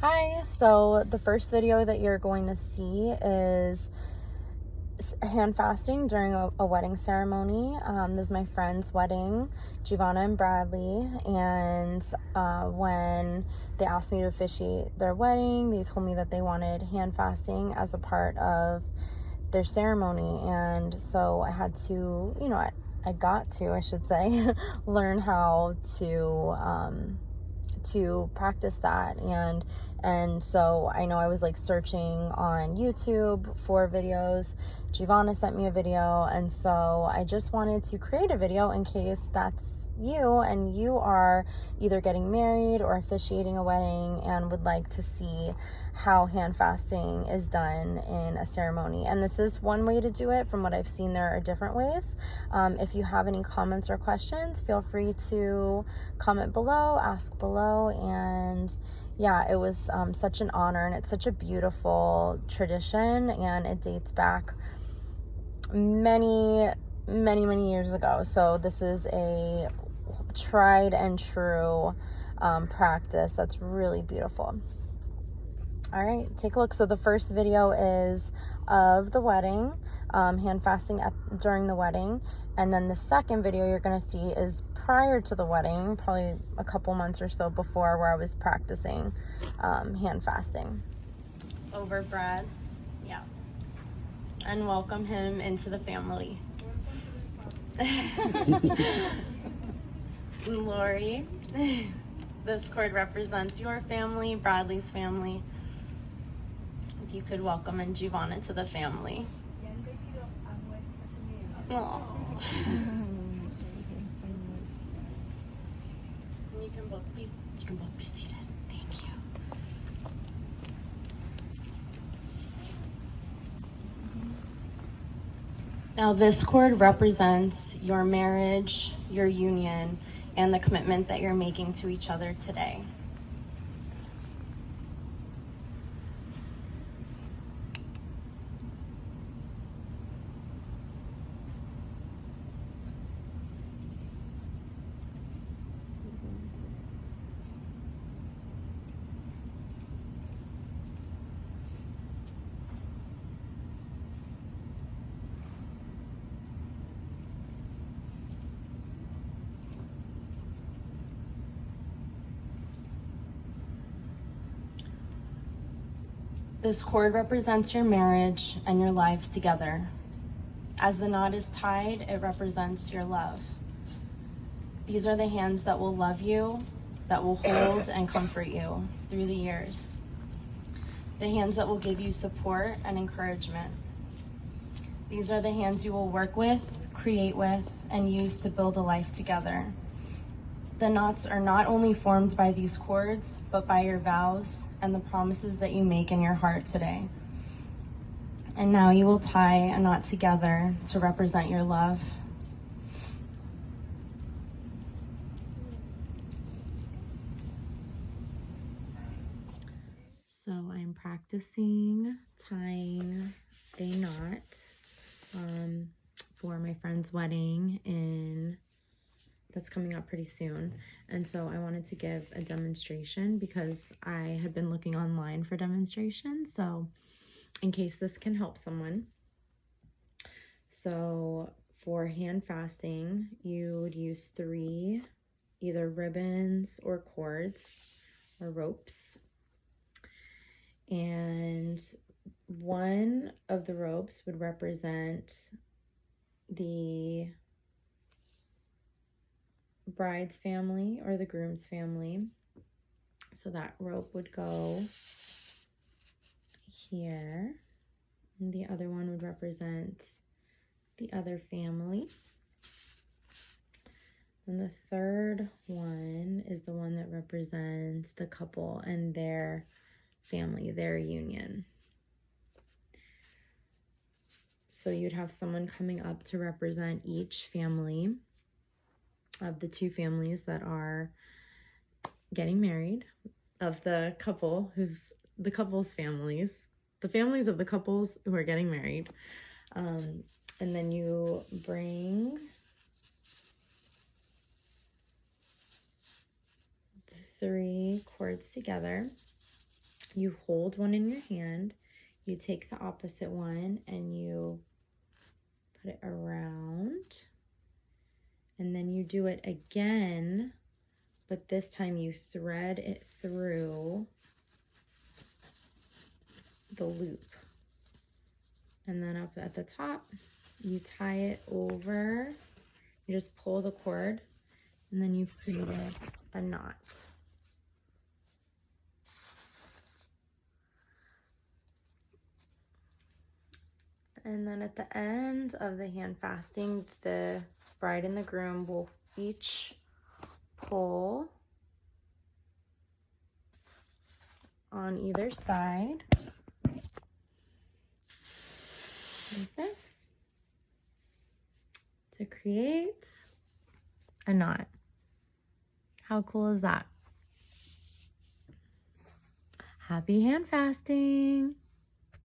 Hi, so the first video that you're going to see is hand fasting during a wedding ceremony. This is my friend's wedding, Giovanna and Bradley, and when they asked me to officiate their wedding, they told me that they wanted hand fasting as a part of their ceremony, and so I had to, I got to, I should say, learn how to practice that. And so I know I was like searching on YouTube for videos. Giovanna sent me a video, and so I just wanted to create a video in case that's you and you are either getting married or officiating a wedding and would like to see how hand fasting is done in a ceremony. And this is one way to do it. From what I've seen, there are different ways. If you have any comments or questions, feel free to comment below, ask below. And yeah, it was such an honor, and it's such a beautiful tradition, and it dates back many years ago. So this is a tried and true practice that's really beautiful. All right, take a look. So the first video is of the wedding, hand fasting during the wedding. And then the second video you're going to see is prior to the wedding, probably a couple months or so before, where I was practicing hand fasting. Over Brad's, yeah. And welcome him into the family. Lori, this cord represents your family, Bradley's family. If you could welcome in Giovanna to the family. Aww. You can both be seated. Thank you. Now this cord represents your marriage, your union, and the commitment that you're making to each other today. This cord represents your marriage and your lives together. As the knot is tied, it represents your love. These are the hands that will love you, that will hold and comfort you through the years. The hands that will give you support and encouragement. These are the hands you will work with, create with, and use to build a life together. The knots are not only formed by these cords, but by your vows and the promises that you make in your heart today. And now you will tie a knot together to represent your love. So I'm practicing tying a knot for my friend's wedding that's coming up pretty soon. And so I wanted to give a demonstration because I had been looking online for demonstrations. So in case this can help someone. So for hand fasting, you would use 3 either ribbons or cords or ropes. And one of the ropes would represent the bride's family or the groom's family. So that rope would go here. And the other one would represent the other family. And the third one is the one that represents the couple and their family, their union. So you'd have someone coming up to represent each family of the 2 families that are getting married, of the couple the couple's families, the families of the couples who are getting married. And then you bring the 3 cords together you hold one in your hand, you take the opposite one and you put it around, and then you do it again, but this time you thread it through the loop. And then up at the top, you tie it over, you just pull the cord, and then you've created a knot. And then at the end of the hand fasting, the bride and the groom will each pull on either side like this to create a knot. How cool is that? Happy hand fasting!